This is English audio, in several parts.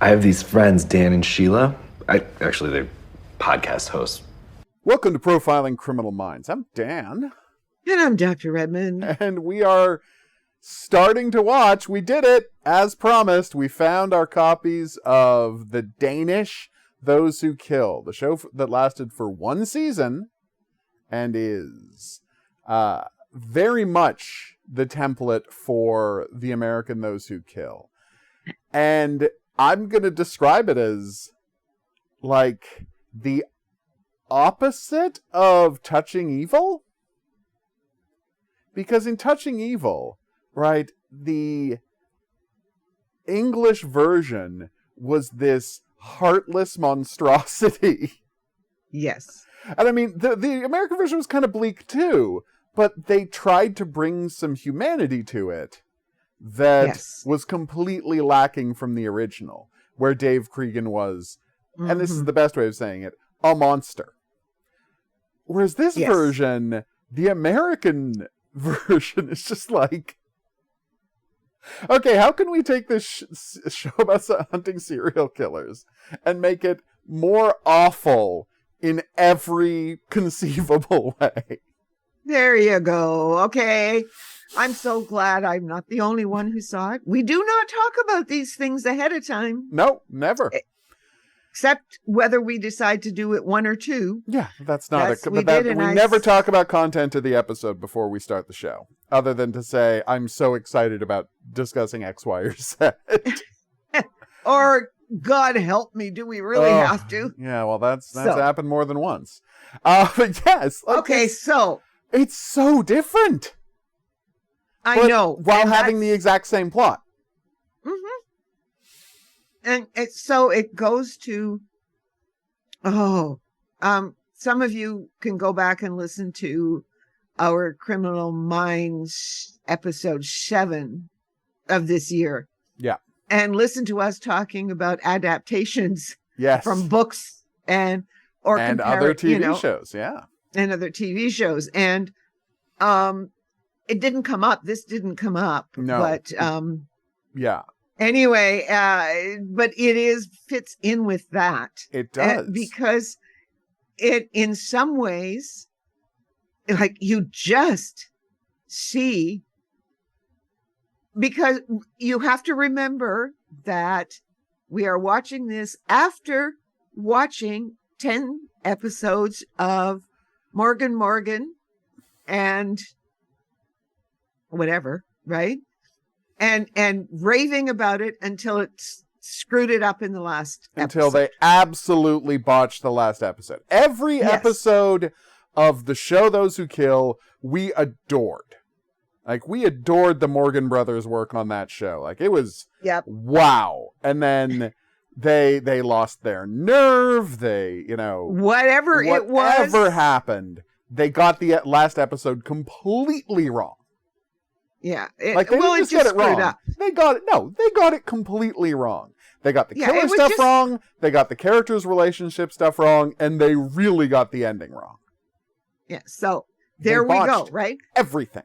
I have these friends, Dan and Sheila. They're podcast hosts. Welcome to Profiling Criminal Minds. I'm Dan. And I'm Dr. Redmond. And we are starting to watch. We did it, as promised. We found our copies of the Danish Those Who Kill, the show that lasted for one season and is very much the template for the American Those Who Kill. And I'm going to describe it as like the opposite of Touching Evil. Because in Touching Evil, right, the English version was this heartless monstrosity. Yes. And I mean, the American version was kind of bleak too, but they tried to bring some humanity to it that was completely lacking from the original, where Dave Cregan was, and this is the best way of saying it, a monster. Whereas this version, the American version is just like, okay, how can we take this show about hunting serial killers and make it more awful in every conceivable way? There you go. Okay. I'm so glad I'm not the only one who saw it. We do not talk about these things ahead of time. No, never. Except whether we decide to do it one or two. Yeah, that's not we never talk about content of the episode before we start the show, other than to say, I'm so excited about discussing X, Y, or Z. Or, God help me, do we really have to? Yeah, well, that's happened more than once. But yes. Okay, so. It's so different. I know. While having the exact same plot. And so it goes to, some of you can go back and listen to our Criminal Minds episode 7 of this year. Yeah. And listen to us talking about adaptations from books and other TV shows. Yeah. And other TV shows. And it didn't come up. This didn't come up. No. But yeah. Anyway, but it fits in with that. It does. Because it, in some ways, like you just see, because you have to remember that we are watching this after watching 10 episodes of Morgan and whatever, right? And raving about it until it screwed it up in the last episode. Until they absolutely botched the last episode. Every episode of the show Those Who Kill, we adored. Like, we adored the Morgan brothers' work on that show. Like, it was wow. And then they lost their nerve. They, whatever it was. Whatever happened, they got the last episode completely wrong. Yeah. They didn't just get it wrong. Up. They got it completely wrong. They got the killer stuff wrong. They got the characters' relationship stuff wrong. And they really got the ending wrong. Yeah. So there we go, right? Everything.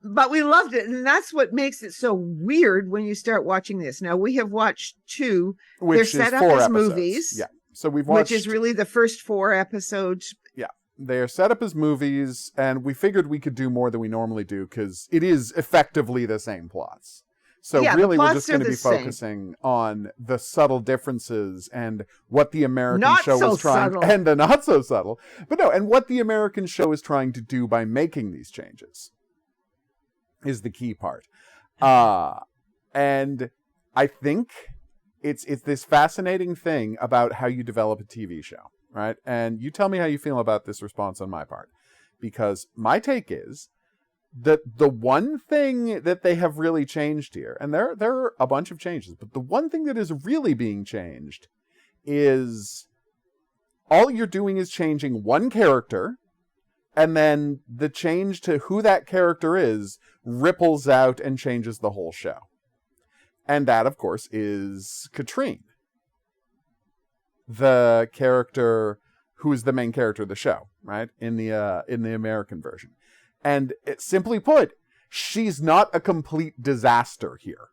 But we loved it. And that's what makes it so weird when you start watching this. Now, we have watched 2. They're set up as movies. Yeah. So we've watched. Which is really the first 4 episodes. Yeah. They are set up as movies, and we figured we could do more than we normally do because it is effectively the same plots. So really, we're just going to be focusing on the subtle differences and what the American show was trying, and the not so subtle, and what the American show is trying to do by making these changes is the key part. And I think it's this fascinating thing about how you develop a TV show. Right? And you tell me how you feel about this response on my part. Because my take is that the one thing that they have really changed here, and there are a bunch of changes, but the one thing that is really being changed is all you're doing is changing one character, and then the change to who that character is ripples out and changes the whole show. And that, of course, is Katrine, the character who is the main character of the show, right? In the American version. And simply put, she's not a complete disaster here.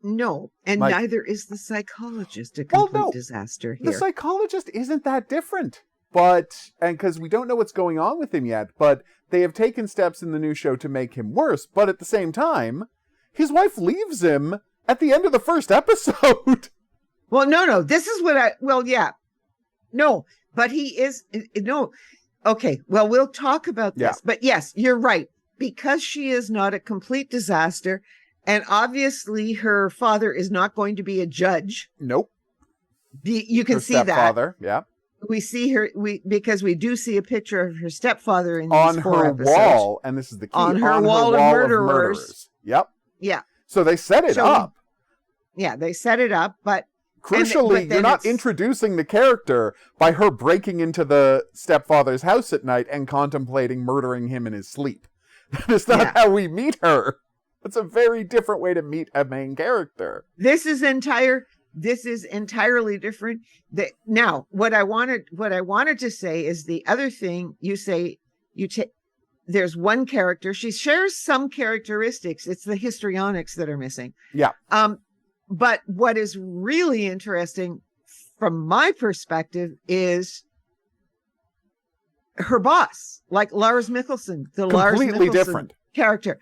No, and Like- neither is the psychologist a Well, complete no. disaster The here. psychologist isn't that different. And because we don't know what's going on with him yet, but they have taken steps in the new show to make him worse. But at the same time, his wife leaves him at the end of the first episode. Well, no. This is what yeah. No, but he is, no. Okay, well, we'll talk about this. Yeah. But yes, you're right. Because she is not a complete disaster, and obviously her father is not going to be a judge. Nope. You can Her see that. stepfather, yeah. We see her, because we do see a picture of her stepfather in On these 4 her episodes. wall, and this is the key, On her wall of murderers. Yep. Yeah. So they set it up. Yeah, they set it up, but Crucially, but then you're not it's- introducing the character by her breaking into the stepfather's house at night and contemplating murdering him in his sleep. That is not how we meet her. That's a very different way to meet a main character. This is entirely different. Now, what I wanted to say is the other thing you say, there's one character, she shares some characteristics. It's the histrionics that are missing. Yeah. But what is really interesting from my perspective is her boss, like Lars Mikkelsen, Completely different character.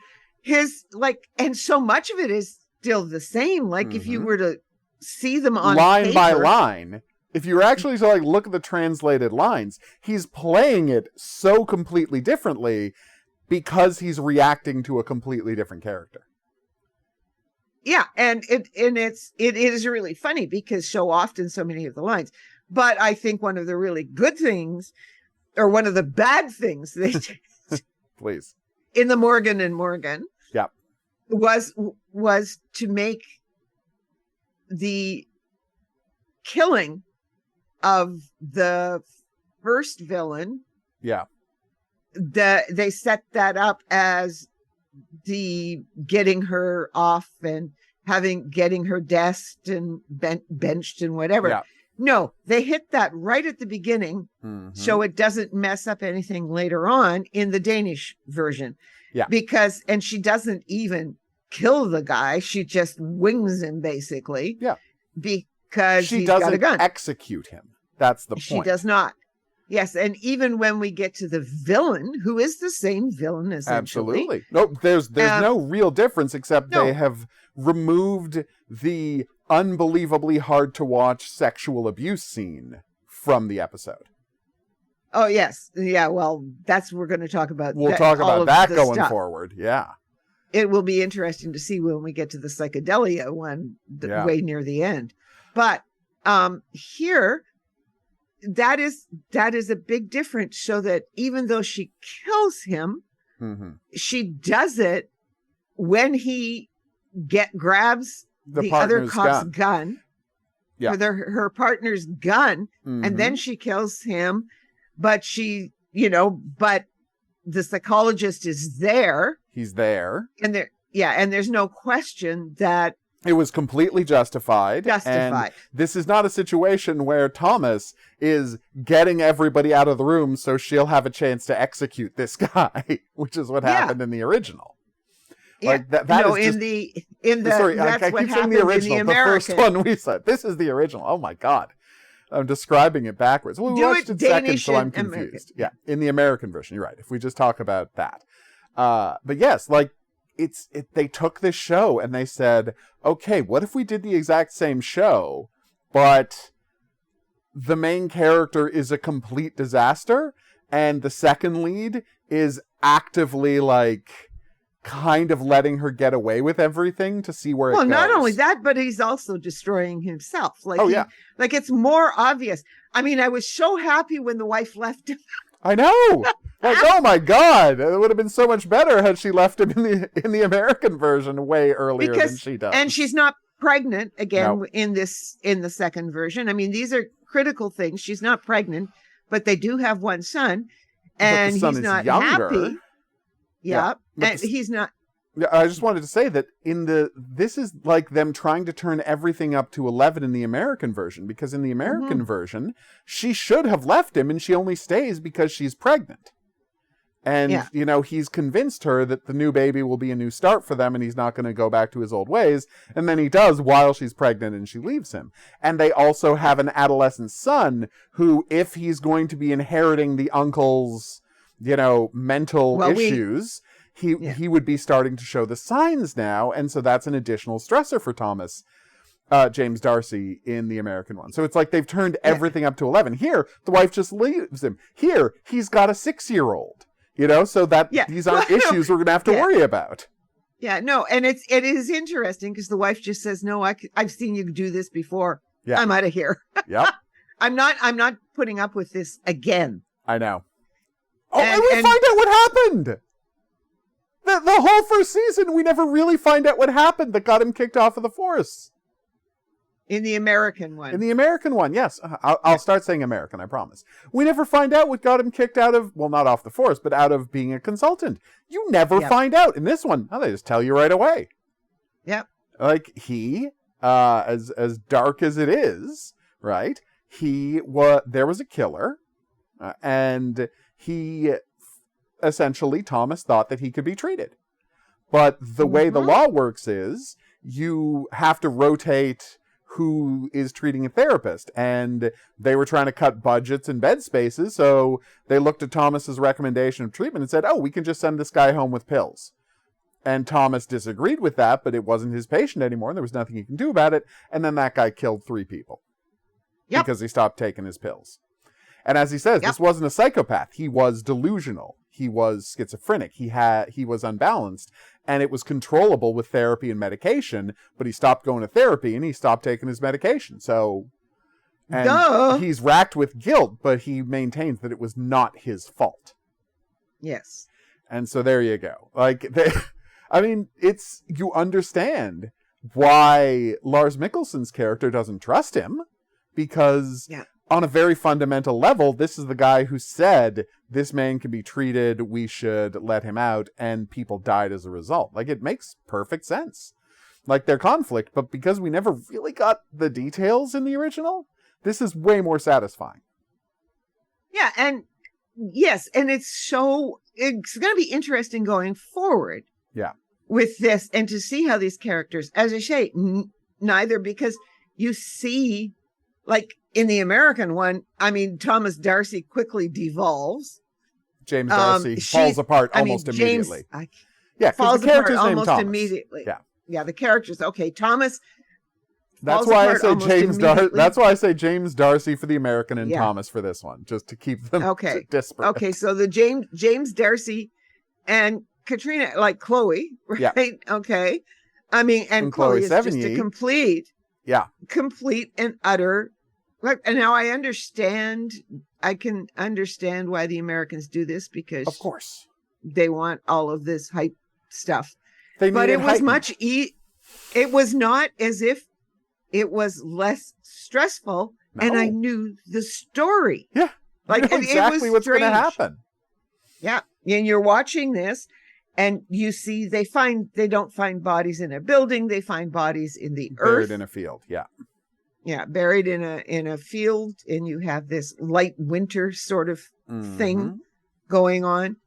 And so much of it is still the same. Like if you were to see them on line paper, by line, if you were actually to look at the translated lines, he's playing it so completely differently because he's reacting to a completely different character. Yeah, and it is really funny because so often so many of the lines. But I think one of the really good things, or one of the bad things they did Please. in the Morgan and Morgan, yeah, was to make the killing of the first villain. Yeah. They set that up as the getting her off and getting her desked and benched and whatever. Yeah. No, they hit that right at the beginning, so it doesn't mess up anything later on in the Danish version. Yeah. And she doesn't even kill the guy. She just wings him basically. Yeah. Because she he's doesn't got a gun. execute him. That's the point. She does not. Yes, and even when we get to the villain, who is the same villain essentially. Absolutely. No, there's no real difference except No. they have removed the unbelievably hard to watch sexual abuse scene from the episode. Oh yes, yeah. Well, we're going to talk about. We'll that, talk all about of that the going stuff. forward. Yeah. It will be interesting to see when we get to the psychedelia one, Yeah. way near the end. But here, that is a big difference. So that even though she kills him, she does it when he grabs the other partner's cop's gun. Yeah. Or her partner's gun, and then she kills him. But but the psychologist is there. He's there. And there's no question that It was completely justified. Justified. And this is not a situation where Thomas is getting everybody out of the room so she'll have a chance to execute this guy, which is what happened in the original. Like that no, is in just, the sorry, that's I what keep saying happened the original. in the The first American. one we said. This is the original. Oh my God. I'm describing it backwards. We Do watched it it second, Danish so I'm and confused. American. Yeah, in the American version, you're right. If we just talk about that. But yes, like they took this show and they said, okay, what if we did the exact same show, but the main character is a complete disaster and the second lead is actively like kind of letting her get away with everything to see where it goes. Well, not only that, but he's also destroying himself. Like, yeah. It's more obvious. I mean, I was so happy when the wife left him. I know. Like, oh my God, it would have been so much better had she left him in the American version way earlier than she does. And she's not pregnant again in the second version. I mean, these are critical things. She's not pregnant, but they do have one son, and the son he's is not younger. happy. Yeah, but and he's not. Yeah, I just wanted to say that this is like them trying to turn everything up to 11 in the American version, because in the American version, she should have left him and she only stays because she's pregnant. And, he's convinced her that the new baby will be a new start for them and he's not going to go back to his old ways. And then he does while she's pregnant and she leaves him. And they also have an adolescent son who, if he's going to be inheriting the uncle's, mental issues, he would be starting to show the signs now. And so that's an additional stressor for Thomas. James Darcy in the American one. So it's like they've turned everything up to 11. Here, the wife just leaves him. Here, he's got a 6-year-old. So that these aren't issues we're going to have to worry about. Yeah, no, and it is interesting because the wife just says, "No, I've seen you do this before. Yeah. I'm out of here." Yep. I'm not putting up with this again. I know. Oh, and we find out what happened. The whole first season, we never really find out what happened that got him kicked off of the force. In the American one. In the American one, yes. I'll start saying American, I promise. We never find out what got him kicked out of, well, not off the force, but out of being a consultant. You never find out. In this one, they just tell you right away. Yep. Like, he, as dark as it is, right, there was a killer, and he, essentially, Thomas thought that he could be treated. But the way the law works is, you have to rotate who is treating a therapist, and they were trying to cut budgets and bed spaces, so they looked at Thomas's recommendation of treatment and said, we can just send this guy home with pills. And Thomas disagreed with that, but it wasn't his patient anymore, and there was nothing he can do about it, and then that guy killed 3 people. Yep. Because he stopped taking his pills. And as he says, this wasn't a psychopath. He was delusional. He was schizophrenic. He was unbalanced. And it was controllable with therapy and medication, but he stopped going to therapy and he stopped taking his medication. So, and he's racked with guilt, but he maintains that it was not his fault. Yes. And so there you go. Like, you understand why Lars Mikkelsen's character doesn't trust him, because on a very fundamental level, this is the guy who said, this man can be treated, we should let him out, and people died as a result. Like, it makes perfect sense. Like, their conflict, but because we never really got the details in the original, this is way more satisfying. Yeah, and yes, and it's going to be interesting going forward. Yeah. With this, and to see how these characters, as I say, neither, because you see, like, in the American one, Thomas Darcy quickly devolves. James Darcy falls apart almost immediately. Falls the character's apart named almost Thomas. Immediately. Yeah, the characters. Okay, Thomas. That's why I say James Darcy. That's why I say James Darcy for the American and Thomas for this one, just to keep them disparate. Okay, so the James Darcy and Katrina, like Chloe, right? Yeah. Okay, and Chloe is just a complete and utter. Right, and now I can understand why the Americans do this, because of course they want all of this hype stuff. But it was it was not as if it was less stressful, and I knew the story. Yeah, like exactly what's going to happen. Yeah, and you're watching this, and you see they don't find bodies in a building; they find bodies in the earth, buried in a field. Yeah. Yeah, buried in a field, and you have this light winter sort of thing going on,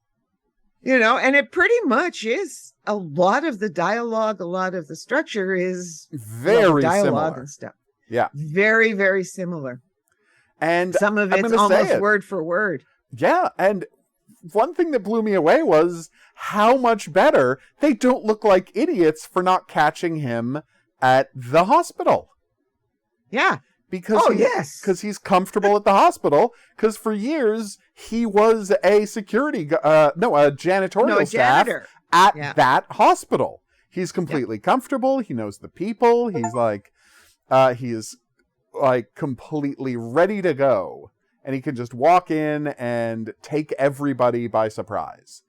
and it pretty much is a lot of the dialogue, a lot of the structure is very dialogue similar and stuff. Yeah, very, very similar, and some of it's almost word for word. Yeah, and one thing that blew me away was how much better they don't look like idiots for not catching him at the hospital. Yeah. Because he's comfortable at the hospital. Because for years, he was a janitorial staff at that hospital. He's completely comfortable. He knows the people. He's he is completely ready to go. And he can just walk in and take everybody by surprise.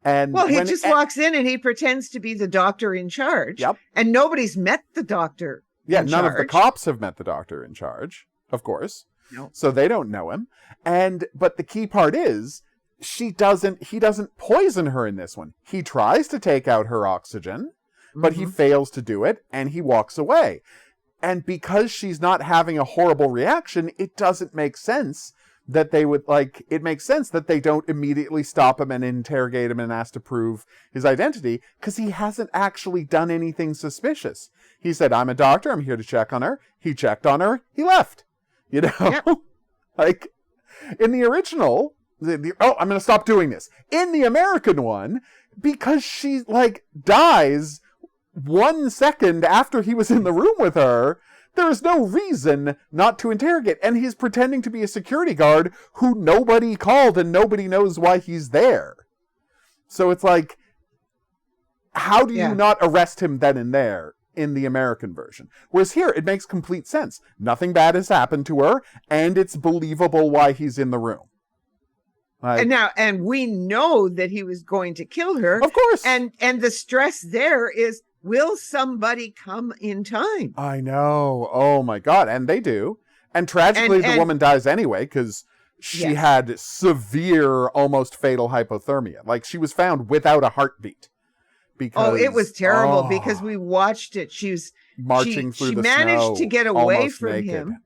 And he just walks in and he pretends to be the doctor in charge. Yep. And nobody's met the doctor. Yeah, none of the cops have met the doctor in charge, of course. No. So they don't know him. But the key part is he doesn't poison her in this one. He tries to take out her oxygen, but he fails to do it and he walks away. And because she's not having a horrible reaction, it doesn't make sense that they would, like, it makes sense that they don't immediately stop him and interrogate him and ask to prove his identity, because he hasn't actually done anything suspicious. He said, I'm a doctor, I'm here to check on her. He checked on her, he left. You know? Yep. Like, in the original, I'm going to stop doing this. In the American one, because she, like, dies 1 second after he was in the room with her, there is no reason not to interrogate. And he's pretending to be a security guard who nobody called and nobody knows why he's there. So it's like, how do you not arrest him then and there in the American version? Whereas here, it makes complete sense. Nothing bad has happened to her, and it's believable why he's in the room. Like, and we know that he was going to kill her. Of course. And the stress there is, will somebody come in time? I know. Oh my God. And they do. And tragically, the woman dies anyway, because she had severe, almost fatal hypothermia. Like, she was found without a heartbeat. Because, it was terrible because we watched it. She was marching through the snow. She managed to get away from naked. him.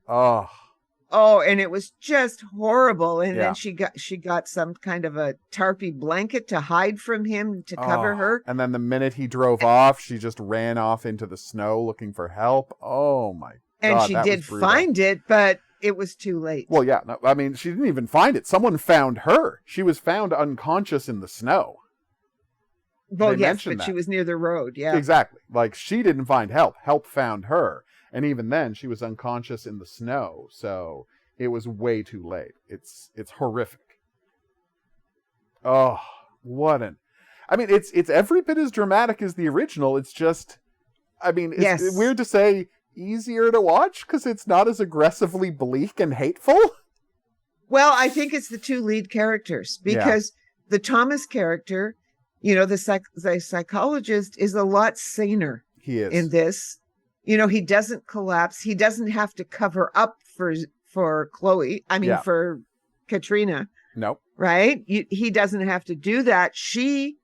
Oh, and it was just horrible. And Yeah. then she got some kind of a tarpy blanket to hide from him to cover her. And then the minute he drove off, she just ran off into the snow looking for help. Oh my God. And she that did was brutal. find it, but it was too late. Well, yeah. No, I mean, she didn't even find it. Someone found her. She was found unconscious in the snow. Well, They yes, mentioned but she that. was near the road. Yeah. Exactly. Like, she didn't find help. Help found her. And even then, she was unconscious in the snow. So it was way too late. It's horrific. Oh, I mean, it's every bit as dramatic as the original. It's just, I mean, it's weird to say easier to watch because it's not as aggressively bleak and hateful. Well, I think it's the two lead characters because the Thomas character, you know, the psychologist is a lot saner. He is. In this. You know, he doesn't collapse. He doesn't have to cover up for Chloe. I mean, for Katrina. Nope. Right? He doesn't have to do that. She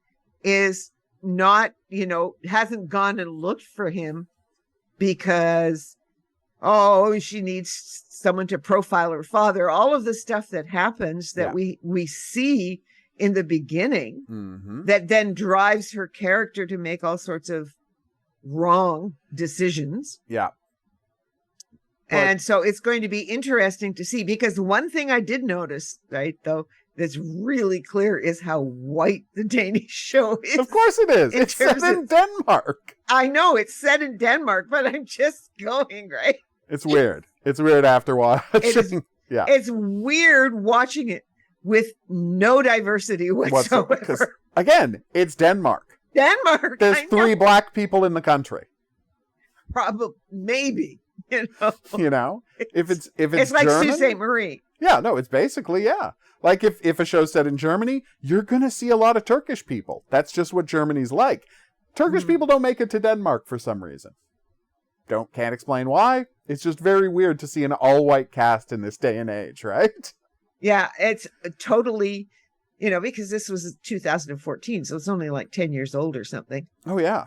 is not, you know, hasn't gone and looked for him because, she needs someone to profile her father. All of the stuff that happens that we see in the beginning that then drives her character to make all sorts of wrong decisions. Yeah. And so it's going to be interesting to see, because one thing I did notice, right, though, that's really clear is how white the Danish show is. Of course it is. It's set in Denmark. I know it's set in Denmark, but I'm just going, right? It's weird. It's weird after watching. It's weird watching it with no diversity whatsoever. Because, again, it's Denmark. Denmark. There's 3 black people in the country. Probably, maybe. You know, if it's like German, Sault Ste. Marie. Yeah, no, it's basically like if a show's set in Germany, you're gonna see a lot of Turkish people. That's just what Germany's like. Turkish people don't make it to Denmark for some reason. Can't explain why. It's just very weird to see an all-white cast in this day and age, right? Yeah, it's totally, you know, because this was 2014, so it's only like 10 years old or something. Oh yeah.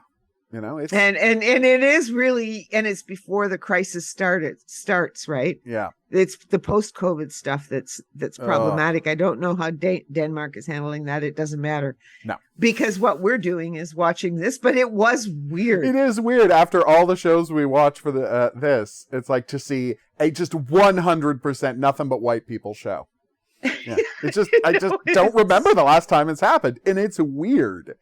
You know, it's and it is really, and it's before the crisis starts, right? Yeah. It's the post-COVID stuff that's problematic. I don't know how Denmark is handling that. It doesn't matter. No. Because what we're doing is watching this, but it was weird. It is weird after all the shows we watch for the this. It's like to see a just 100% nothing but white people show. Yeah. It's just I just don't remember the last time it's happened, and it's weird.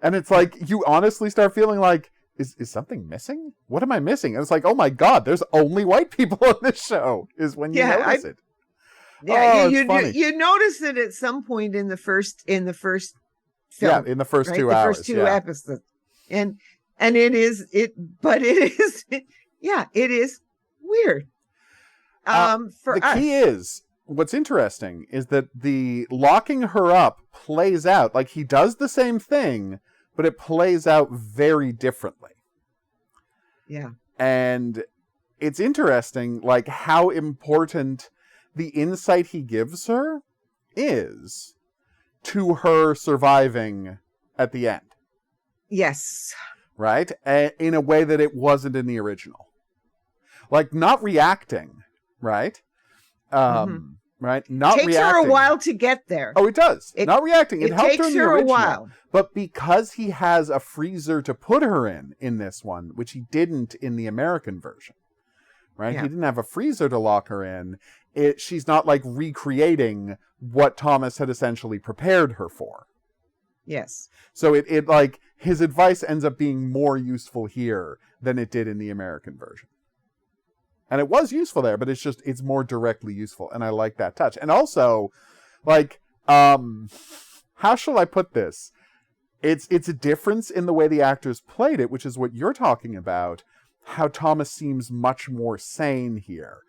And it's like, you honestly start feeling like, is something missing? What am I missing? And it's like, oh my God, there's only white people on this show, is when you notice it. Yeah, you notice it at some point in the first film. Yeah, in the first 2 hours. The first 2 episodes. And it is weird. The key is, what's interesting is that the locking her up plays out, like he does the same thing, but it plays out very differently. Yeah. And it's interesting, like, how important the insight he gives her is to her surviving at the end. Yes. Right? In a way that it wasn't in the original. Like, not reacting, right? right? Not takes reacting. her a while to get there. Oh, it does. Not reacting. It helped takes her in the her a original. while. But because he has a freezer to put her in this one, which he didn't in the American version, right? Yeah. He didn't have a freezer to lock her in. She's not like recreating what Thomas had essentially prepared her for. Yes. So it like his advice ends up being more useful here than it did in the American version. And it was useful there, but it's more directly useful. And I like that touch. And also, like, how shall I put this? It's a difference in the way the actors played it, which is what you're talking about, how Thomas seems much more sane here.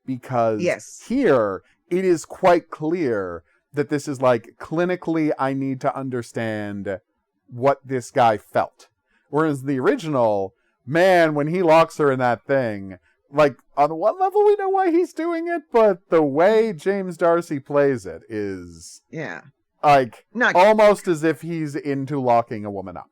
Because here, it is quite clear that this is like, clinically, I need to understand what this guy felt. Whereas the original, man, when he locks her in that thing, like, on one level we know why he's doing it, but the way James Darcy plays it is... Yeah. Like, almost as if he's into locking a woman up.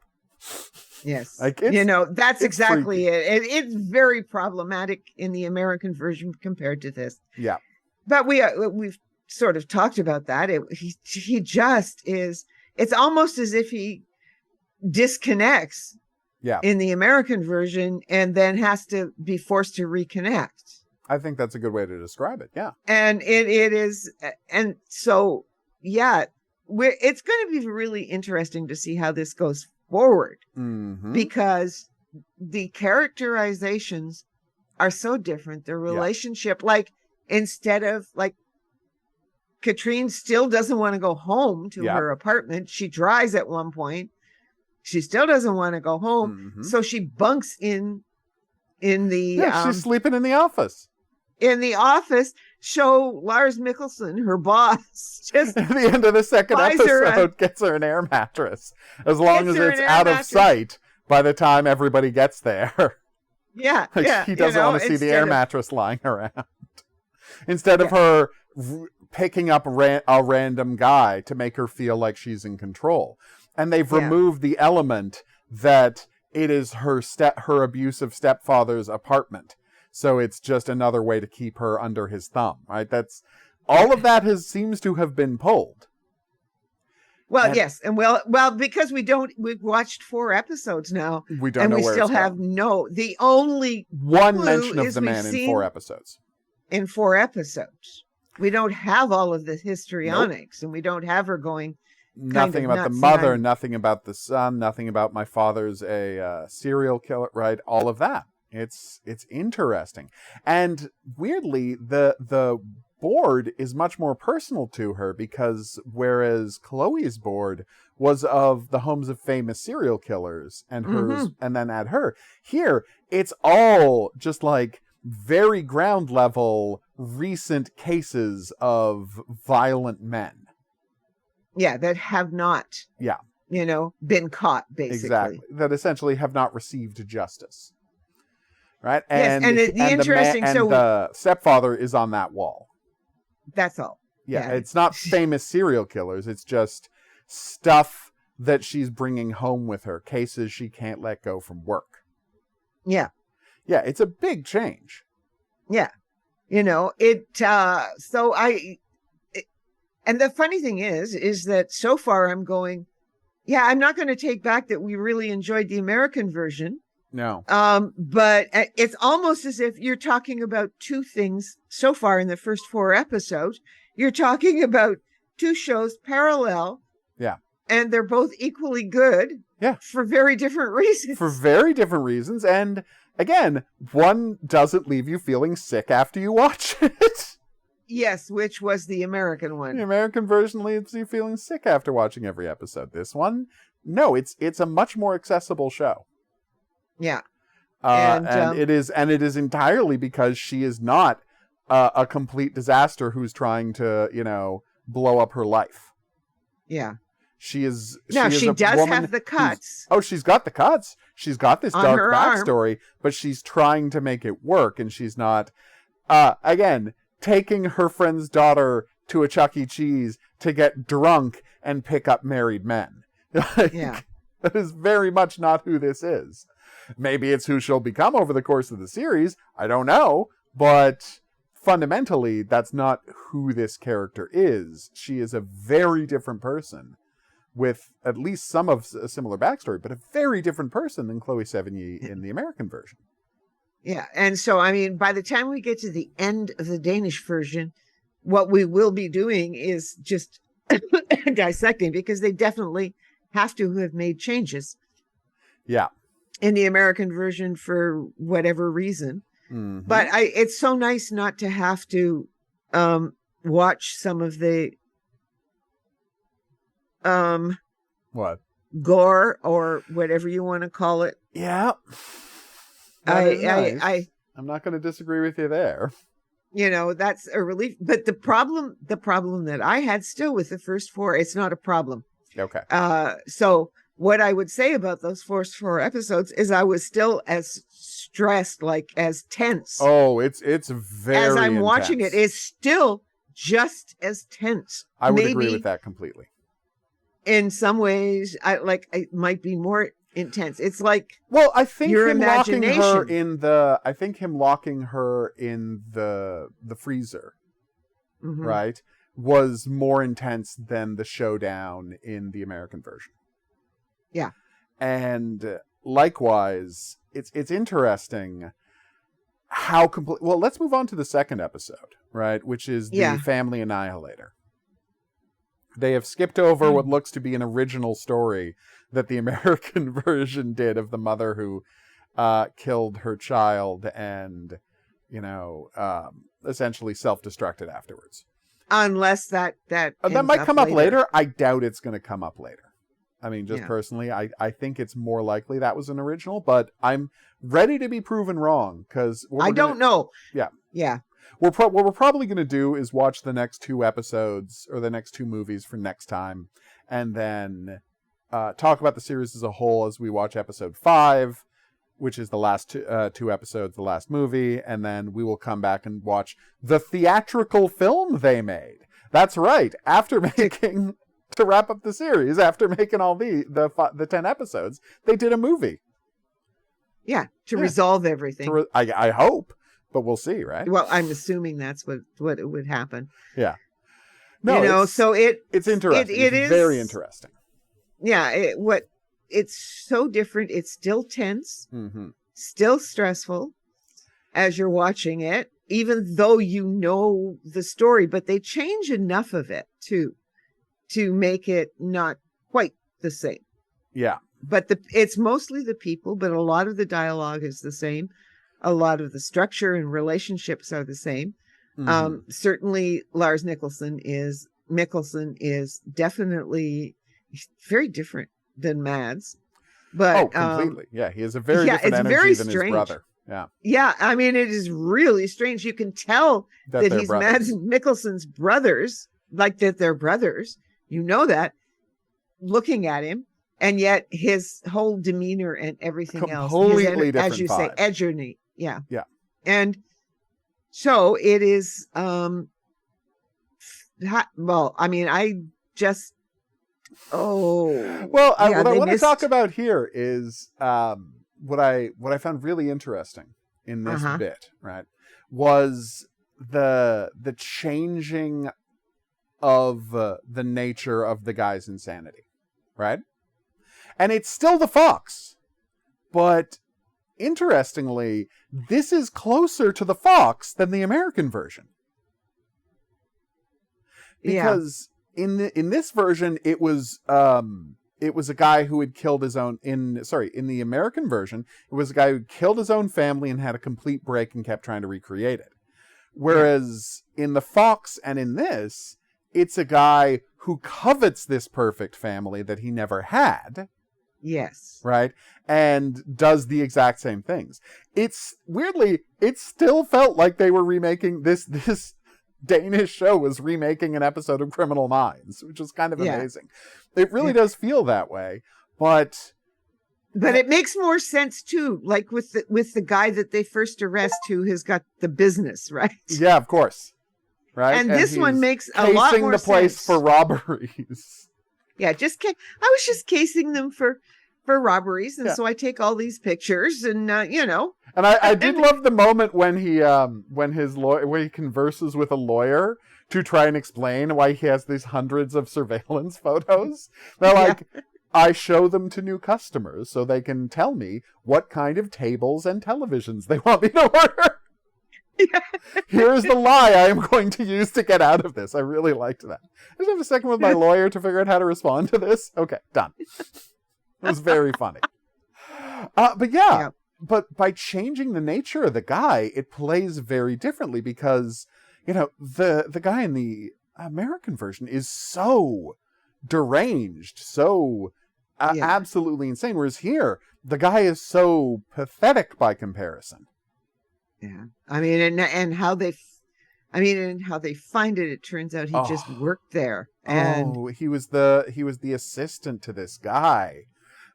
Yes. Like, that's exactly it. It's very problematic in the American version compared to this. Yeah. But we've sort of talked about that. He just is, it's almost as if he disconnects in the American version and then has to be forced to reconnect. I think that's a good way to describe it. Yeah. And it is. And so, yeah, it's going to be really interesting to see how this goes forward, because the characterizations are so different. The relationship, like, instead of like, Katrine still doesn't want to go home to her apartment. She tries at one point. She still doesn't want to go home. So she bunks in the... she's sleeping in the office. In the office, show Lars Mikkelsen, her boss, just... At the end of the second episode, gets her an air mattress. As long as it's out of sight by the time everybody gets there. Yeah, He doesn't want to see the air mattress lying around. Instead of her picking up a random guy to make her feel like she's in control. And they've removed the element that it is her abusive stepfather's apartment. So it's just another way to keep her under his thumb, right? That's all of that seems to have been pulled. Well, yes. And well, because we've watched 4 episodes now. We don't know where it's going. The only one mention of the man in 4 episodes. In 4 episodes. We don't have all of the histrionics, and we don't have her going... Nothing about the mother, nothing about the son, nothing about my father's a serial killer, right? All of that. It's interesting. And weirdly, the board is much more personal to her, because whereas Chloe's board was of the homes of famous serial killers and hers, and then at her, here it's all just like very ground level recent cases of violent men. Yeah, that have not, been caught, basically. Exactly. That essentially have not received justice. Right? And, yes, the stepfather is on that wall. That's all. Yeah, it's not famous serial killers. It's just stuff that she's bringing home with her. Cases she can't let go from work. Yeah. Yeah, it's a big change. Yeah. And the funny thing is that so far I'm going, I'm not going to take back that we really enjoyed the American version. No. But it's almost as if you're talking about 2 things so far in the first 4 episodes. You're talking about 2 shows parallel. Yeah. And they're both equally good. Yeah. For very different reasons. For very different reasons. And again, one doesn't leave you feeling sick after you watch it. Yes, which was the American one. The American version leaves you feeling sick after watching every episode. This one, no, it's a much more accessible show. Yeah. And it is entirely because she is not a complete disaster who's trying to, blow up her life. Yeah. She is. She does have the cuts. She's got the cuts. She's got this dark backstory, arm. But she's trying to make it work, and she's not. Again, taking her friend's daughter to a Chuck E. Cheese to get drunk and pick up married men. Yeah. That is very much not who this is. Maybe it's who she'll become over the course of the series. I don't know. But fundamentally, that's not who this character is. She is a very different person with at least some of a similar backstory, but a very different person than Chloe Sevigny in the American version. Yeah. And so, I mean, by the time we get to the end of the Danish version, what we will be doing is just dissecting, because they definitely have to have made changes. Yeah. In the American version for whatever reason. Mm-hmm. But it's so nice not to have to watch some of the what? Gore or whatever you want to call it. Yeah. I'm not going to disagree with you there. You know, that's a relief. But the problem that I had still with the first 4, it's not a problem. Okay. So what I would say about those first 4 episodes is I was still as stressed, like as tense. Oh, it's very as I'm intense. watching it, it's still just as tense. I would agree with that completely. In some ways, it might be more intense. It's like, well, I think your him locking her imagination. him locking her in the freezer, Mhm. right, was more intense than the showdown in the American version. Yeah. And likewise, it's interesting how complete. Well, let's move on to the second episode, right, which is the Family Annihilator. They have skipped over what looks to be an original story that the American version did of the mother who killed her child and, essentially self-destructed afterwards. Unless that might come up later. I doubt it's going to come up later. I mean, just personally, I think it's more likely that was an original, but I'm ready to be proven wrong, because I don't know. Yeah. Yeah. What we're probably going to do is watch the next 2 episodes or the next 2 movies for next time, and then talk about the series as a whole as we watch episode 5, which is the last 2 episodes, the last movie, and then we will come back and watch the theatrical film they made. That's right. After making, to wrap up the series, after making all the 10 episodes, they did a movie. Yeah, to resolve everything. I hope. But we'll see, right? Well, I'm assuming that's what it would happen. Yeah. No, so it's interesting. It is very interesting. Yeah, it's so different. It's still tense, still stressful as you're watching it, even though you know the story. But they change enough of it to make it not quite the same. Yeah. But it's mostly the people, but a lot of the dialogue is the same. A lot of the structure and relationships are the same. Certainly, Lars Mikkelsen is definitely very different than Mads. But completely. Yeah, he has a very different energy than his brother. Yeah. Yeah, I mean, it is really strange. You can tell that he's brothers. Mads Mikkelsen's brothers, like that they're brothers. You know that, looking at him. And yet his whole demeanor and everything else, completely different, as you vibe. say, edgy. Yeah. Yeah. And so it is, well, I mean, what I want to talk about here is what I found really interesting in this bit, right, was the changing of the nature of the guy's insanity, right? And it's still the fox, but interestingly, this is closer to the fox than the American version. Because in this version, it was a guy who had killed his own. In the American version, it was a guy who killed his own family and had a complete break and kept trying to recreate it. Whereas in the fox and in this, it's a guy who covets this perfect family that he never had. Yes. Right? And does the exact same things. It's weirdly, it still felt like they were remaking this Danish show was remaking an episode of Criminal Minds, which is kind of amazing. It really does feel that way, but it makes more sense too, like with the guy that they first arrest who has got the business, right? Yeah, of course. Right? And this one makes a lot more sense. Casing the place for robberies. Yeah, I was just casing them for for robberies, and so I take all these pictures, and And I did love the moment when he converses with a lawyer to try and explain why he has these hundreds of surveillance photos. They're like, I show them to new customers so they can tell me what kind of tables and televisions they want me to order. Yeah. Here's the lie I am going to use to get out of this. I really liked that. I just have a second with my lawyer to figure out how to respond to this. Okay, done. It was very funny. But by changing the nature of the guy, it plays very differently because, the guy in the American version is so deranged, so absolutely insane. Whereas here, the guy is so pathetic by comparison. Yeah. I mean, and how they find it, it turns out he just worked there. And he was the assistant to this guy.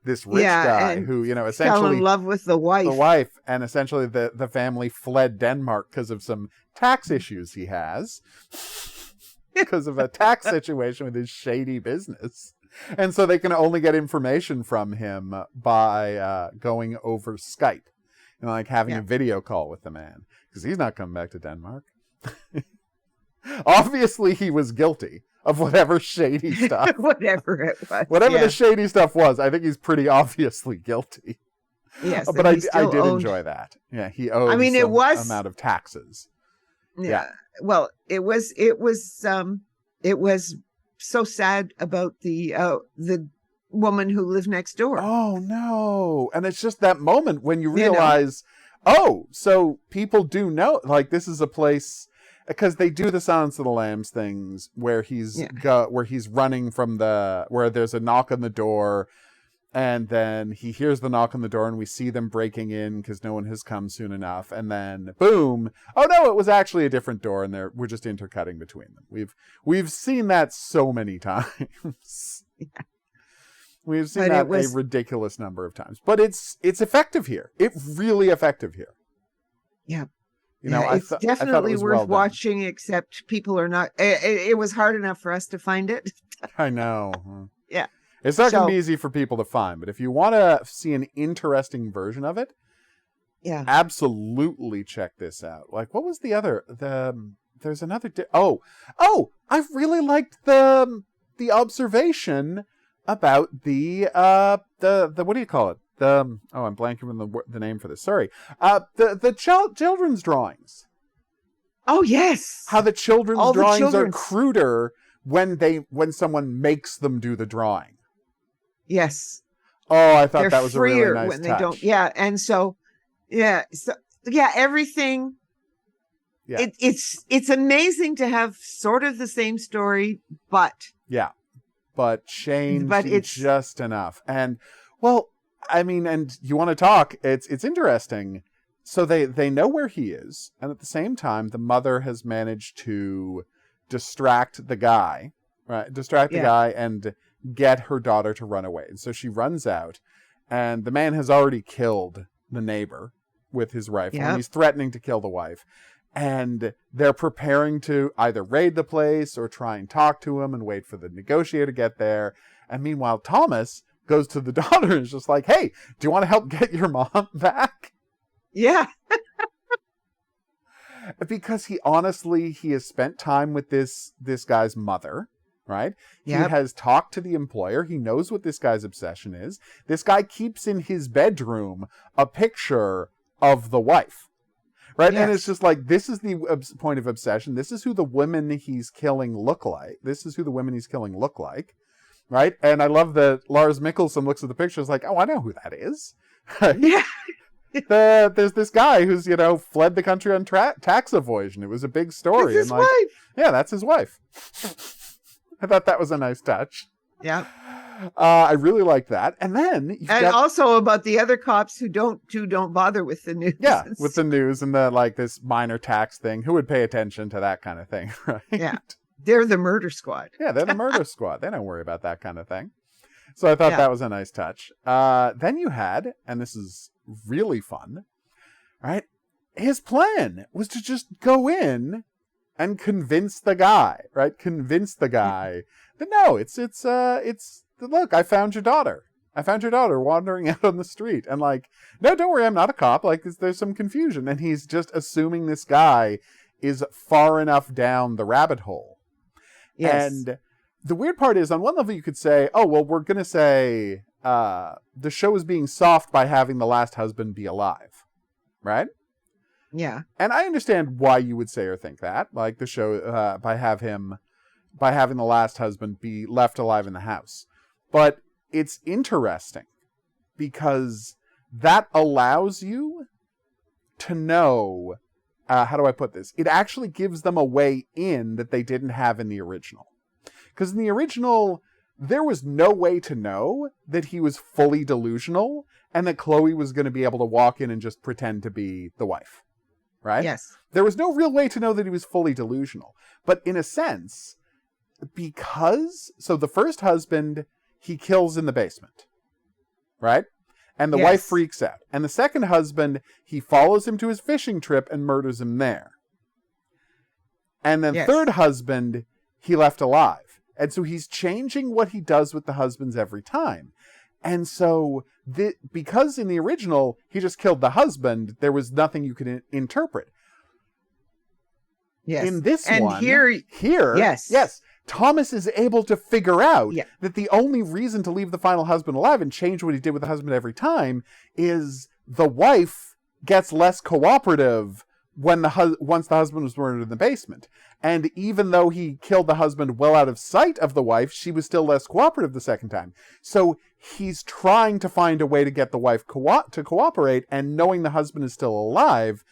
This rich guy who, essentially fell in love with the wife. And essentially the family fled Denmark because of some tax issues he has. Because of a tax situation with his shady business. And so they can only get information from him by going over Skype. Having a video call with the man. Because he's not coming back to Denmark. Obviously he was guilty of whatever shady stuff. Whatever it was. Whatever the shady stuff was, I think he's pretty obviously guilty. Yes. But I did enjoy that. Yeah, he owed some amount of taxes. Yeah. Well, it was so sad about the woman who lived next door. Oh no. And it's just that moment when you realize, so people do know, this is a place, because they do the Silence of the Lambs things where he's running from where there's a knock on the door, and then he hears the knock on the door and we see them breaking in because no one has come soon enough, and then boom, oh no, it was actually a different door, and we're just intercutting between them. We've seen that so many times. We've seen a ridiculous number of times, but it's effective here. It's really effective here. Yeah. It's definitely worth watching, except people are not. It was hard enough for us to find it. I know. Yeah. It's not going to be easy for people to find, but if you want to see an interesting version of it, absolutely check this out. What was the other? There's another. I really liked the observation about the what do you call it? I'm blanking on the name for this. Sorry. The children's drawings. Oh yes. How the children's drawings are cruder when someone makes them do the drawing. Yes. Oh, I thought that was a really nice when touch. They don't. Yeah, and everything. Yeah. It's amazing to have sort of the same story, but changed just enough. And and you want to talk, it's interesting. So they know where he is, and at the same time, the mother has managed to distract the guy, and get her daughter to run away. And so she runs out, and the man has already killed the neighbor with his rifle, and he's threatening to kill the wife. And they're preparing to either raid the place or try and talk to him and wait for the negotiator to get there. And meanwhile, Thomas goes to the daughter and is just like, hey, do you want to help get your mom back? Yeah. Because he has spent time with this guy's mother, right? Yep. He has talked to the employer. He knows what this guy's obsession is. This guy keeps in his bedroom a picture of the wife. Right? Yes. And it's just this is the point of obsession. This is who the women he's killing look like. Right? And I love that Lars Mikkelsen looks at the picture and is like, oh, I know who that is. Yeah. There's this guy who's, fled the country on tax evasion. It was a big story. That's his wife. Yeah, that's his wife. I thought that was a nice touch. Yeah. I really like that. And then also about the other cops who don't bother with the news. Yeah, with the news and the this minor tax thing. Who would pay attention to that kind of thing, right? Yeah. They're the murder squad. Yeah, they're the murder squad. They don't worry about that kind of thing. So I thought that was a nice touch. Then you had, and this is really fun, right? His plan was to just go in and convince the guy, right? That no, it's look, I found your daughter. I found your daughter wandering out on the street. And like, no, don't worry, I'm not a cop. Like, there's some confusion. And he's just assuming this guy is far enough down the rabbit hole. Yes. And the weird part is, on one level, you could say, oh, well, we're going to say the show is being soft by having the last husband be alive. Right? Yeah. And I understand why you would say or think that. Like, the show, by having the last husband be left alive in the house. But it's interesting because that allows you to know, how do I put this? It actually gives them a way in that they didn't have in the original. Because in the original, there was no way to know that he was fully delusional and that Chloe was going to be able to walk in and just pretend to be the wife. Right? Yes. There was no real way to know that he was fully delusional. But in a sense, so the first husband he kills in the basement, right? And the wife freaks out. And the second husband, he follows him to his fishing trip and murders him there. And then third husband, he left alive. And so he's changing what he does with the husbands every time. And so, because in the original, he just killed the husband, there was nothing you could interpret. Yes. In this and one, here, yes, Thomas is able to figure out that the only reason to leave the final husband alive and change what he did with the husband every time is the wife gets less cooperative once the husband was murdered in the basement. And even though he killed the husband well out of sight of the wife, she was still less cooperative the second time. So he's trying to find a way to get the wife to cooperate, and knowing the husband is still alive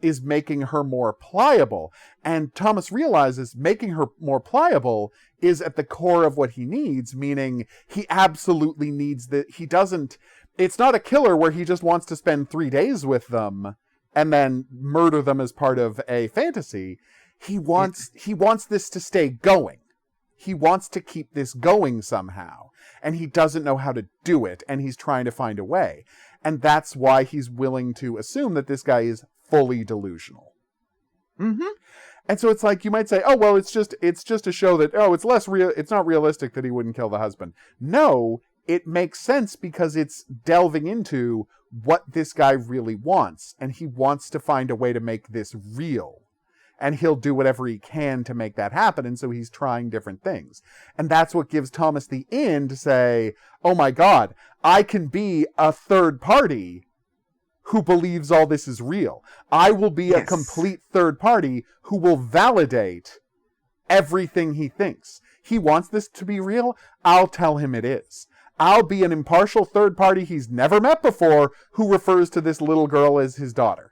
is making her more pliable. And Thomas realizes making her more pliable is at the core of what he needs, meaning he absolutely needs it's not a killer where he just wants to spend 3 days with them and then murder them as part of a fantasy. He wants this to stay going. He wants to keep this going somehow. And he doesn't know how to do it, and he's trying to find a way. And that's why he's willing to assume that this guy is fully delusional. Mm-hmm. And so it's like, you might say, oh, well, it's just a show that, it's less real. It's not realistic that he wouldn't kill the husband. No, it makes sense because it's delving into what this guy really wants. And he wants to find a way to make this real. And he'll do whatever he can to make that happen. And so he's trying different things. And that's what gives Thomas the in to say, oh my God, I can be a third party who believes all this is real. I will be a complete third party who will validate everything he thinks. He wants this to be real. I'll tell him it is. I'll be an impartial third party he's never met before who refers to this little girl as his daughter.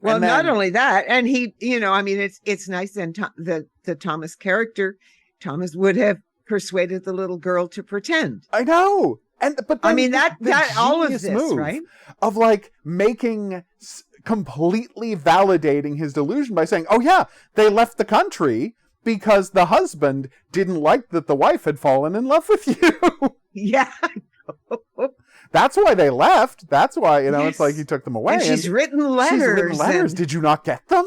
Well, not only that, and he, it's nice. And the Thomas character, Thomas would have persuaded the little girl to pretend. I know. But I mean, that all of this, move right? Of like completely validating his delusion by saying, oh yeah, they left the country because the husband didn't like that the wife had fallen in love with you. Yeah. That's why they left. That's why, it's like he took them away. And she's written letters. Did you not get them?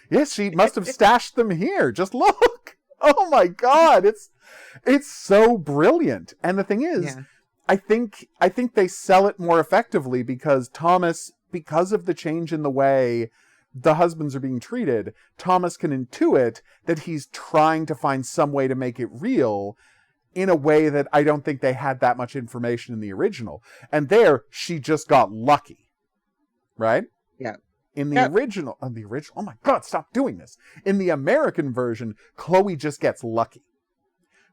Yes, she must have stashed them here. Just look. Oh my God. It's so brilliant. And the thing is, I think they sell it more effectively because because of the change in the way the husbands are being treated, Thomas can intuit that he's trying to find some way to make it real in a way that I don't think they had that much information in the original. And there, she just got lucky. Right? Yeah. In the original, oh my God, stop doing this. In the American version, Chloe just gets lucky.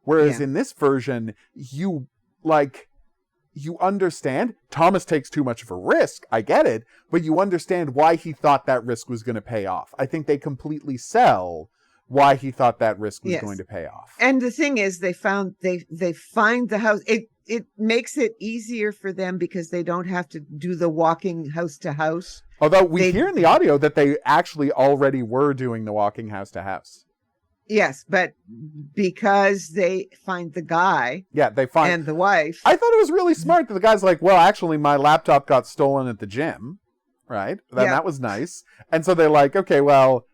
Whereas in this version, you understand Thomas takes too much of a risk. I get it, but you understand why he thought that risk was going to pay off. I think they completely sell why he thought that risk was going to pay off. And the thing is, they find the house. It makes it easier for them because they don't have to do the walking house to house. Although we hear in the audio that they actually already were doing the walking house to house. Yes, but because they find the guy and the wife. I thought it was really smart that the guy's like, well, actually, my laptop got stolen at the gym, right? That was nice. And so they're like, okay, well,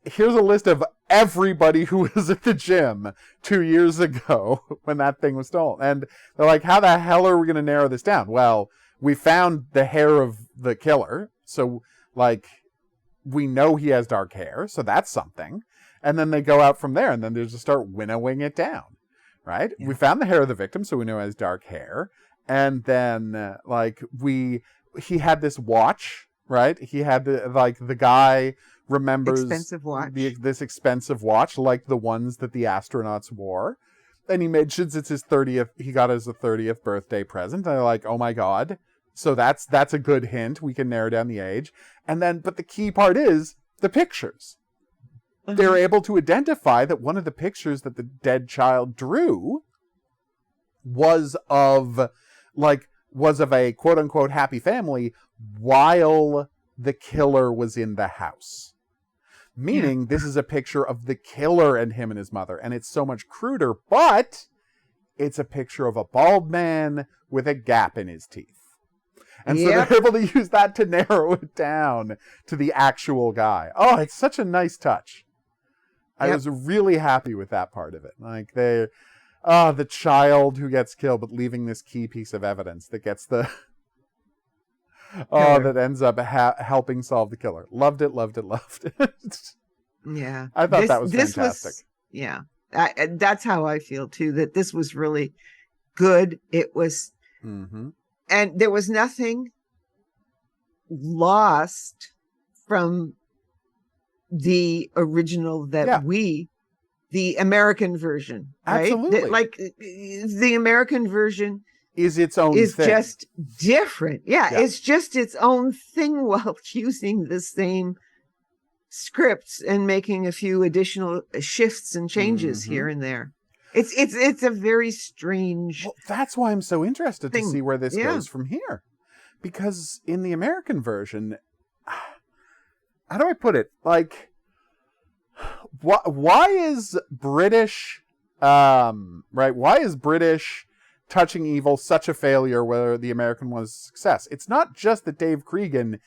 here's a list of everybody who was at the gym 2 years ago when that thing was stolen. And they're like, how the hell are we going to narrow this down? Well, we found the hair of the killer. So, like, we know he has dark hair. So that's something. And then they go out from there, and then they just start winnowing it down, right? Yeah. We found the hair of the victim, so we know he has dark hair. And then, he had this watch, right? He had, the guy remembers expensive watch. This expensive watch, like the ones that the astronauts wore. And he mentions it's his 30th, he got it as a 30th birthday present. And they're like, oh my God. So that's a good hint. We can narrow down the age. And then, but the key part is the pictures. Mm-hmm. They're able to identify that one of the pictures that the dead child drew was of a quote unquote happy family while the killer was in the house. Meaning this is a picture of the killer and him and his mother. And it's so much cruder, but it's a picture of a bald man with a gap in his teeth. And so they're able to use that to narrow it down to the actual guy. Oh, it's such a nice touch. I was really happy with that part of it. Like the child who gets killed, but leaving this key piece of evidence that gets the that ends up helping solve the killer. Loved it. Yeah, I thought that was fantastic. That's how I feel too. That this was really good. It was, and there was nothing lost from the original that the American version, right? Absolutely. Like the American version is its own is thing. Just different. Yeah, it's just its own thing while using the same scripts and making a few additional shifts and changes here and there. It's a very strange. Well, that's why I'm so interested to see where this goes from here, because in the American version, how do I put it? Like, why is British, Why is British Touching Evil such a failure where the American was a success? It's not just that Dave Cregan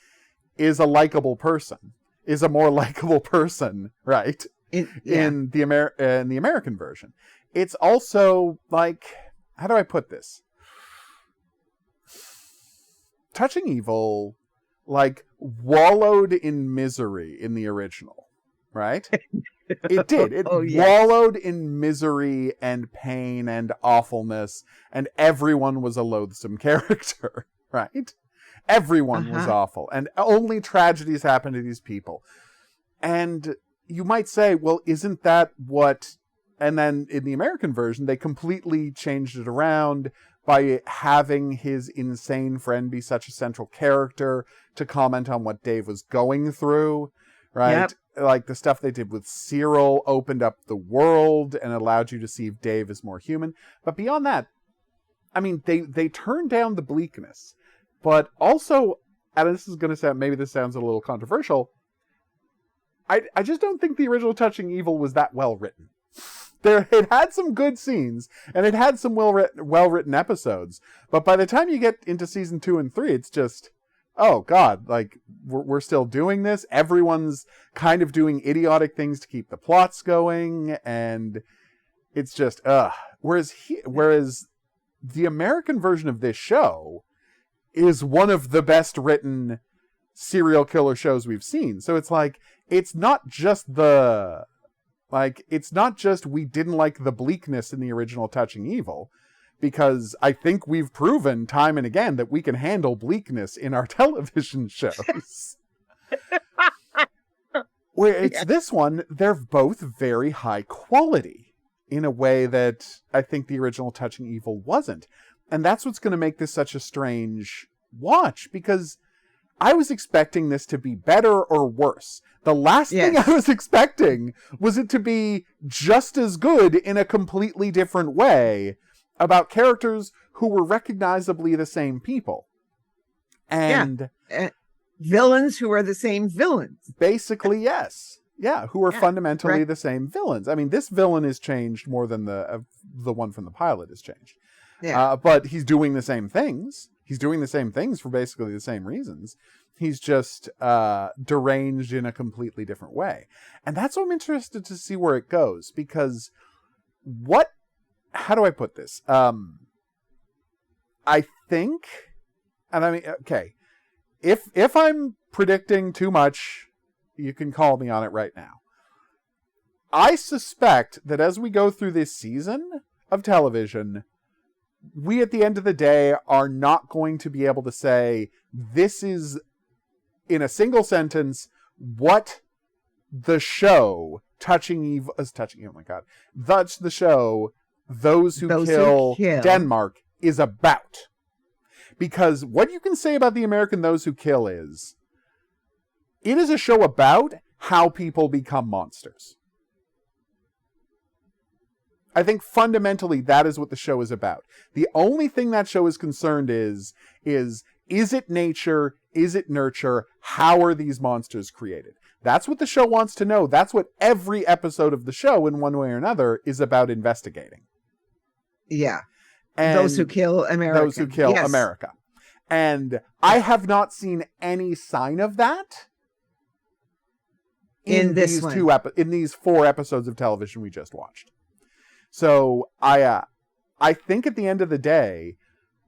is a likable person, is a more likable person, right? In the American version. It's also like, how do I put this? Touching Evil, like, wallowed in misery in the original, right? It did. It wallowed in misery and pain and awfulness, and everyone was a loathsome character, right? Everyone was awful, and only tragedies happened to these people. And you might say, well, isn't that what... And then in the American version, they completely changed it around by having his insane friend be such a central character to comment on what Dave was going through, right? Yep. Like the stuff they did with Cyril opened up the world and allowed you to see Dave as more human. But beyond that, I mean, they turned down the bleakness, but also, and this is going to sound, maybe this sounds a little controversial, I just don't think the original Touching Evil was that well written. It had some good scenes, and it had some well-written episodes, but by the time you get into season 2 and 3, it's just, oh God, like, we're still doing this. Everyone's kind of doing idiotic things to keep the plots going, and it's just, Whereas the American version of this show is one of the best written serial killer shows we've seen. So it's like, it's not just we didn't like the bleakness in the original Touching Evil, because I think we've proven time and again that we can handle bleakness in our television shows. Where it's this one, they're both very high quality in a way that I think the original Touching Evil wasn't. And that's what's going to make this such a strange watch, because I was expecting this to be better or worse. The last thing I was expecting was it to be just as good in a completely different way about characters who were recognizably the same people. And villains who are the same villains. Basically, yes. Yeah, who are fundamentally the same villains. I mean, this villain is changed more than the one from the pilot is changed. Yeah. But he's doing the same things. He's doing the same things for basically the same reasons. He's just deranged in a completely different way. And that's what I'm interested to see where it goes. Because how do I put this? I think, and I mean, okay, if I'm predicting too much, you can call me on it right now. I suspect that as we go through this season of television, we at the end of the day are not going to be able to say, this is, in a single sentence, what the show oh my god, that's the show Those Who Kill Denmark is about. Because what you can say about the American Those Who Kill is, it is a show about how people become monsters. I think fundamentally that is what the show is about. The only thing that show is concerned is it nature? Is it nurture? How are these monsters created? That's what the show wants to know. That's what every episode of the show, in one way or another, is about investigating. Yeah. And Those Who Kill America. Those Who Kill America. And I have not seen any sign of that in these in these 4 episodes of television we just watched. So I think at the end of the day,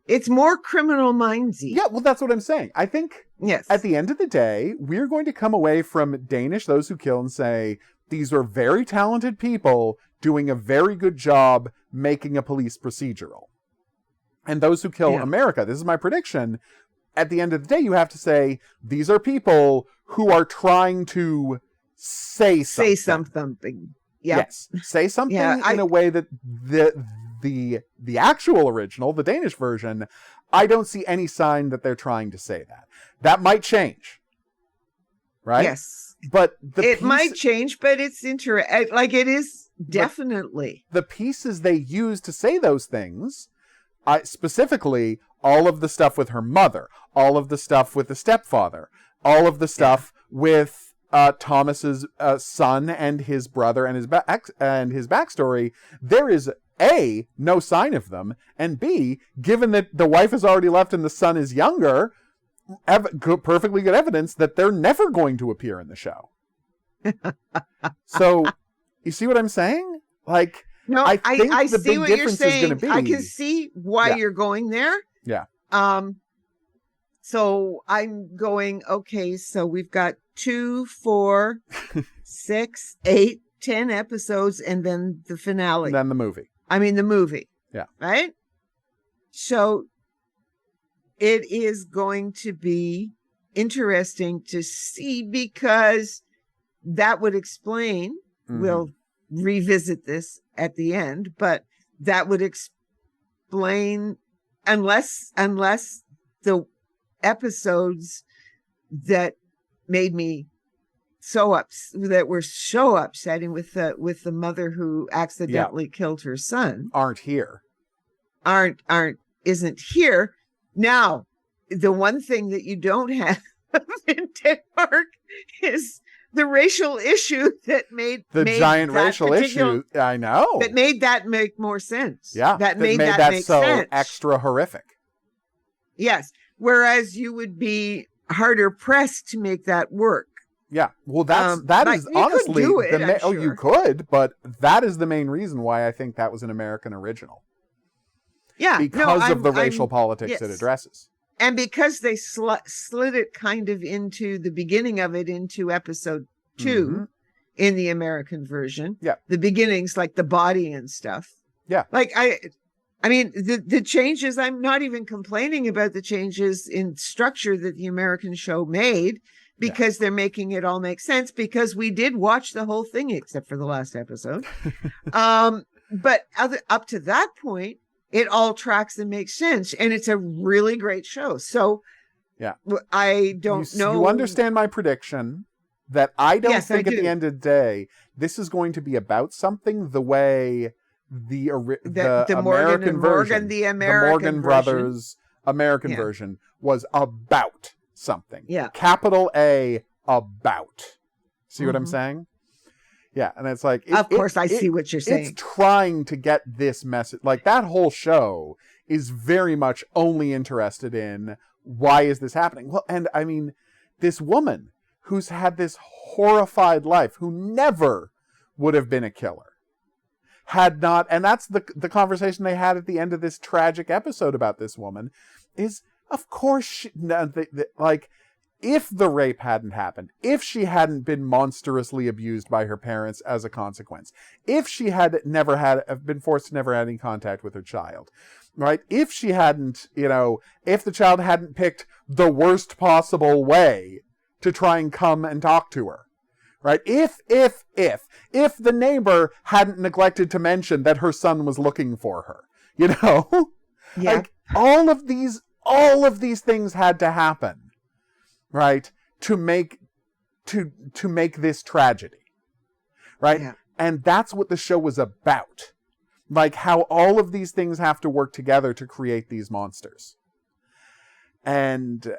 it's more Criminal Mindsy. Yeah, well, that's what I'm saying. I think yes, at the end of the day, we're going to come away from Danish Those Who Kill and say, these are very talented people doing a very good job making a police procedural. And Those Who Kill America, this is my prediction, at the end of the day, you have to say, these are people who are trying to say something. Say something. Yep. Yes. Say something in a way that the actual original, the Danish version, I don't see any sign that they're trying to say that. That might change. Right? Yes. But it might change, but it's like it is definitely. The pieces they use to say those things, specifically all of the stuff with her mother, all of the stuff with the stepfather, all of the stuff with Thomas's son and his brother and his backstory, there is A, no sign of them, and B, given that the wife has already left and the son is younger, perfectly good evidence that they're never going to appear in the show. So, you see what I'm saying? Like, no, I think I the see big what difference you're saying. is going to be. I can see why you're going there. Yeah. So I'm going, okay, so we've got 2, 4, 6, 8, 10 episodes, and then the finale. And then the movie. The movie. Yeah. Right? So it is going to be interesting to see, because that would explain, we'll revisit this at the end, but that would explain, unless the episodes that made me that were so upsetting with the mother who accidentally killed her son isn't here. Now, the one thing that you don't have in Denmark is the racial issue that made giant racial issue. I know that made that make more sense. Yeah, that made that make so sense. Extra horrific. Yes, whereas you would be harder pressed to make that work. Yeah, well, that is honestly you could, but that is the main reason why I think that was an American original. Yeah, because of the racial politics it addresses. And because they slid it kind of into the beginning of it into episode 2 in the American version. Yeah. The beginnings, like the body and stuff. Yeah. Like the changes, I'm not even complaining about the changes in structure that the American show made, because they're making it all make sense, because we did watch the whole thing except for the last episode. But up to that point, it all tracks and makes sense, and it's a really great show. So, I don't know. You understand my prediction that I don't think at the end of the day this is going to be about something the way the American version, the Morgan Brothers American version was about something. Yeah, capital A, about. See what I'm saying? Yeah, and it's like... Of course, I see what you're saying. It's trying to get this message. Like, that whole show is very much only interested in, why is this happening? Well, and I mean, this woman who's had this horrified life, who never would have been a killer, had not, and that's the conversation they had at the end of this tragic episode about this woman, is, of course, if the rape hadn't happened, if she hadn't been monstrously abused by her parents as a consequence, if she had been forced to never have any contact with her child, right? If she hadn't, if the child hadn't picked the worst possible way to try and come and talk to her, right? If the neighbor hadn't neglected to mention that her son was looking for her, Yeah. like all of these things had to happen, right? To make this tragedy, right? Yeah. And that's what the show was about. Like how all of these things have to work together to create these monsters. And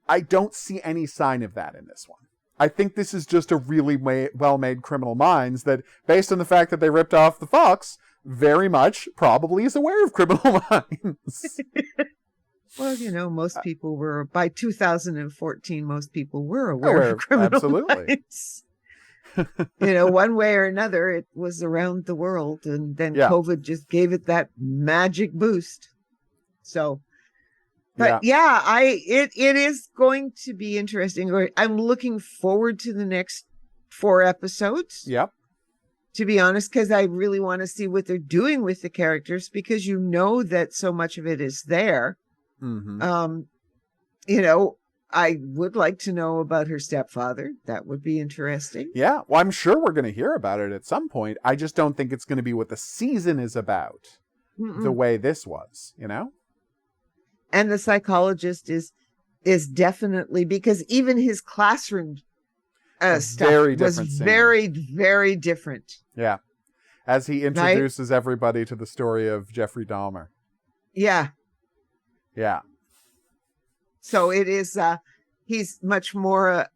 I don't see any sign of that in this one. I think this is just a really well-made Criminal Minds that, based on the fact that they ripped off the Fox, very much probably is aware of Criminal Minds. Well, most people were, by 2014, most people were aware of Criminal absolutely. Minds. One way or another, it was around the world, and then COVID just gave it that magic boost. So, but it is going to be interesting. I'm looking forward to the next 4 episodes. Yep. To be honest, because I really want to see what they're doing with the characters, because that so much of it is there. Mm-hmm. I would like to know about her stepfather. That would be interesting. Yeah. Well, I'm sure we're going to hear about it at some point. I just don't think it's going to be what the season is about. The way this was, And the psychologist is definitely, because even his classroom stuff was very, very different. Yeah. As he introduces everybody to the story of Jeffrey Dahmer. Yeah. Yeah. So it is, he's much more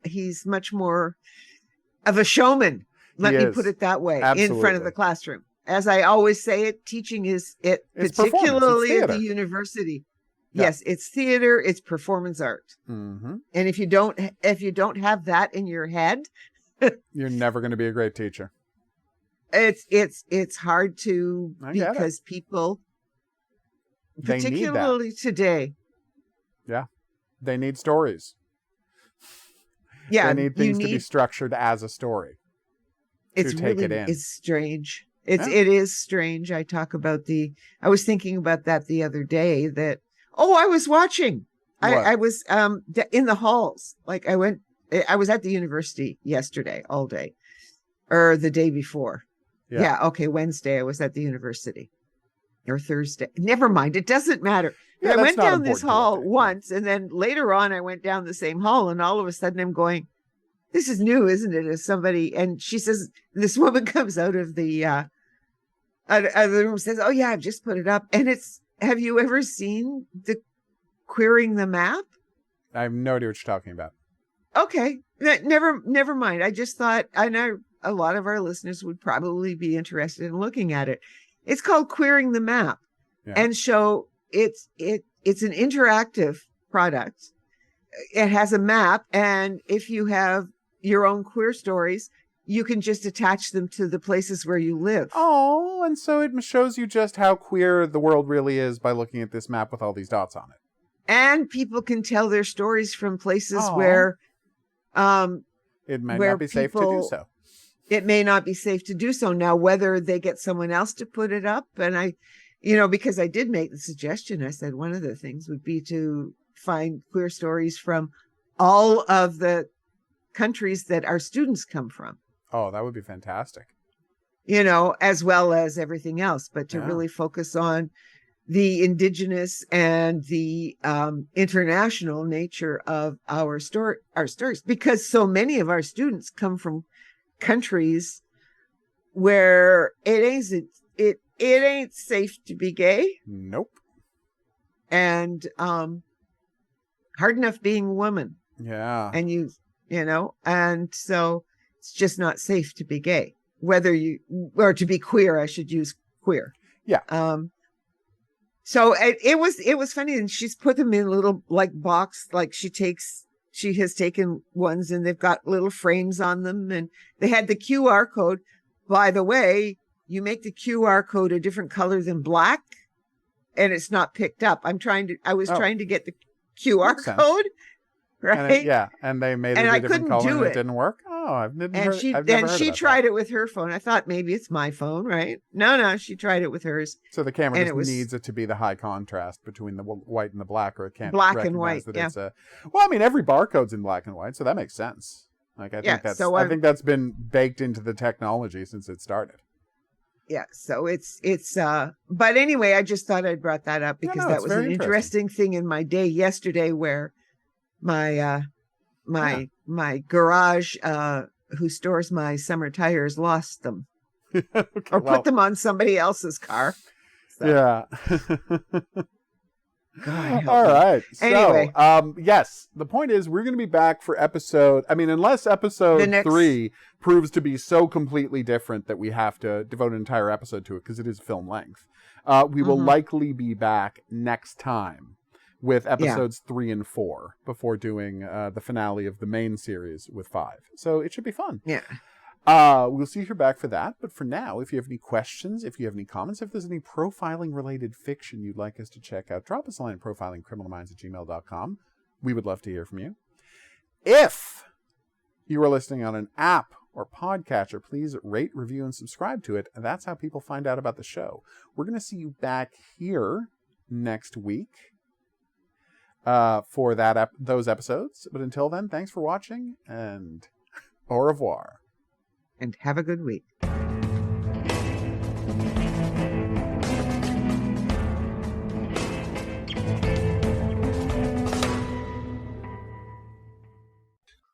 of a showman. Let me put it that way. Absolutely. In front of the classroom. As I always say, teaching is particularly at the university. Yeah. Yes, it's theater, it's performance art. Mm-hmm. And if you don't have that in your head, you're never going to be a great teacher. It's hard to, because people, particularly today. Yeah. They need stories. Yeah. They need things to be structured as a story. It's strange. It is strange. I was thinking about that the other day, that, I was watching. I was in the halls. Like I was at the university yesterday all day, or the day before. Yeah. Okay. Wednesday I was at the university, or Thursday. Never mind. It doesn't matter. Yeah, I went down this hall once, and then later on I went down the same hall, and all of a sudden I'm going, this is new, isn't it? As somebody, and she says, this woman comes out of the room, says, "Oh yeah, I've just put it up." And have you ever seen the Queering the Map? I have no idea what you're talking about. Okay. Never mind. I just thought, I know a lot of our listeners would probably be interested in looking at it. It's called Queering the Map. Yeah. And so it's an interactive product. It has a map, and if you have your own queer stories, you can just attach them to the places where you live. Oh, and so it shows you just how queer the world really is by looking at this map with all these dots on it. And people can tell their stories from places where it might not be safe to do so. It may not be safe to do so. Now, whether they get someone else to put it up, and because I did make the suggestion, I said one of the things would be to find queer stories from all of the countries that our students come from. Oh, that would be fantastic. As well as everything else, but to really focus on the indigenous and the international nature of our stories, because so many of our students come from countries where it ain't safe to be gay. Nope. And hard enough being a woman. Yeah. And and so it's just not safe to be gay, or to be queer. I should use queer. Yeah. So it was funny, and she's put them in a little box, like she takes she has taken ones and they've got little frames on them, and they had the QR code. By the way, you make the QR code a different color than black and it's not picked up. I was trying to get the QR code, right? And they made it and a I different couldn't color do and it. it didn't work. Oh, I've never heard She about tried that. it with her phone. I thought maybe it's my phone, right? No, she tried it with hers. So the camera just needs it to be the high contrast between the white and the black, or it can't black recognize and white, that it's a. Well, I mean, every barcode's in black and white, so that makes sense. Like I think that's been baked into the technology since it started. Yeah, so it's but anyway, I just thought I'd brought that up because that was an interesting thing in my day yesterday, where my my garage who stores my summer tires lost them. Or put them on somebody else's car. So. Yeah. God, all right. Anyway. So, yes, the point is we're going to be back for unless episode 3 proves to be so completely different that we have to devote an entire episode to it because it is film length. We will likely be back next time with episodes 3 and 4 before doing the finale of the main series with 5. So it should be fun. Yeah. We'll see if you're back for that. But for now, if you have any questions, if you have any comments, if there's any profiling-related fiction you'd like us to check out, drop us a line at profilingcriminalminds@gmail.com. We would love to hear from you. If you are listening on an app or podcatcher, please rate, review, and subscribe to it. And that's how people find out about the show. We're going to see you back here next week for those episodes. But until then, thanks for watching, and au revoir. And have a good week.